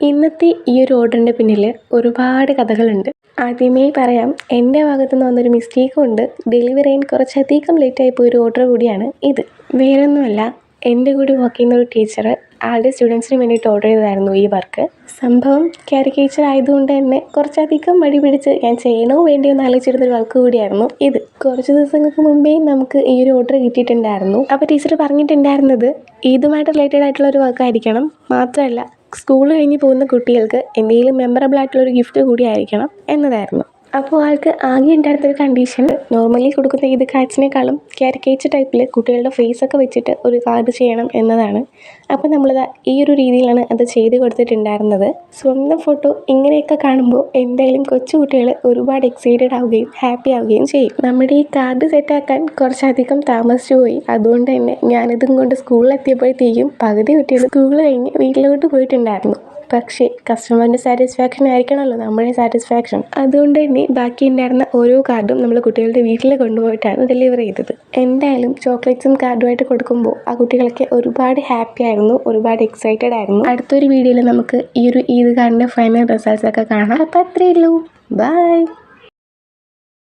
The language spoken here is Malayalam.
ഇന്നത്തെ ഈ ഒരു ഓർഡറിൻ്റെ പിന്നിൽ ഒരുപാട് കഥകളുണ്ട്. ആദ്യമേ പറയാം, എൻ്റെ ഭാഗത്തുനിന്ന് വന്നൊരു മിസ്റ്റേക്കും ഉണ്ട്. ഡെലിവറി ചെയ്യാൻ കുറച്ചധികം ലേറ്റായി പോയൊരു ഓർഡർ കൂടിയാണ് ഇത്. വേറൊന്നുമല്ല, എൻ്റെ കൂടി വർക്ക് ചെയ്യുന്ന ഒരു ടീച്ചർ ആളുടെ സ്റ്റുഡൻസിന് വേണ്ടിയിട്ട് ഓർഡർ ചെയ്തതായിരുന്നു ഈ വർക്ക്. സംഭവം കാരിക്കേച്ചർ ആയതുകൊണ്ട് തന്നെ കുറച്ചധികം മടി പിടിച്ച് ഞാൻ ചെയ്യണോ വേണ്ടിയോ എന്ന് ആലോചിച്ചിരുന്നൊരു വർക്ക് കൂടിയായിരുന്നു ഇത്. കുറച്ച് ദിവസങ്ങൾക്ക് മുമ്പേ നമുക്ക് ഈ ഒരു ഓർഡർ കിട്ടിയിട്ടുണ്ടായിരുന്നു. അപ്പോൾ ടീച്ചർ പറഞ്ഞിട്ടുണ്ടായിരുന്നത് ഇതുമായിട്ട് റിലേറ്റഡ് ആയിട്ടുള്ള ഒരു വർക്ക് ആയിരിക്കണം, മാത്രമല്ല സ്കൂൾ കഴിഞ്ഞ് പോകുന്ന കുട്ടികൾക്ക് എന്തെങ്കിലും മെമ്മറബിൾ ആയിട്ടുള്ളൊരു ഗിഫ്റ്റ് കൂടി ആയിരിക്കണം എന്നതായിരുന്നു. അപ്പോൾ ആൾക്ക് ആകെ ഉണ്ടായിരുന്നൊരു കണ്ടീഷൻ, നോർമലി കൊടുക്കുന്ന ഇത് കാർഡ്സിനേക്കാളും കാരിക്കേച്ചർ ടൈപ്പിൽ കുട്ടികളുടെ ഫേസൊക്കെ വെച്ചിട്ട് ഒരു കാർഡ് ചെയ്യണം എന്നതാണ്. അപ്പോൾ നമ്മളിത് ഈ ഒരു രീതിയിലാണ് അത് ചെയ്ത് കൊടുത്തിട്ടുണ്ടായിരുന്നത്. സ്വന്തം ഫോട്ടോ ഇങ്ങനെയൊക്കെ കാണുമ്പോൾ എന്തായാലും കൊച്ചു കുട്ടികൾ ഒരുപാട് എക്സൈറ്റഡ് ആവുകയും ഹാപ്പി ആവുകയും ചെയ്യും. നമ്മുടെ ഈ കാർഡ് സെറ്റാക്കാൻ കുറച്ചധികം താമസിച്ചു പോയി. അതുകൊണ്ട് തന്നെ ഞാനിതും കൊണ്ട് സ്കൂളിലെത്തിയപ്പോഴത്തേക്കും പകുതി കുട്ടികൾ സ്കൂൾ കഴിഞ്ഞ് വീട്ടിലോട്ട് പോയിട്ടുണ്ടായിരുന്നു. പക്ഷേ കസ്റ്റമറിൻ്റെ സാറ്റിസ്ഫാക്ഷൻ ആയിരിക്കണമല്ലോ നമ്മുടെ സാറ്റിസ്ഫാക്ഷൻ. അതുകൊണ്ട് തന്നെ ബാക്കി ഉണ്ടായിരുന്ന ഓരോ കാർഡും നമ്മൾ കുട്ടികളുടെ വീട്ടിൽ കൊണ്ടുപോയിട്ടാണ് ഡെലിവറി ചെയ്തത്. എന്തായാലും ചോക്ലേറ്റ്സും കാർഡുമായിട്ട് കൊടുക്കുമ്പോൾ ആ കുട്ടികളൊക്കെ ഒരുപാട് ഹാപ്പി ആയിരുന്നു, ഒരുപാട് എക്സൈറ്റഡ് ആയിരുന്നു. അടുത്തൊരു വീഡിയോയിൽ നമുക്ക് ഈ ഒരു ഈദ് കാർഡിൻ്റെ ഫൈനൽ റിസൾട്ട്സ് ഒക്കെ കാണാം. അപ്പോൾ അത്രയേ ഉള്ളൂ. ബൈ.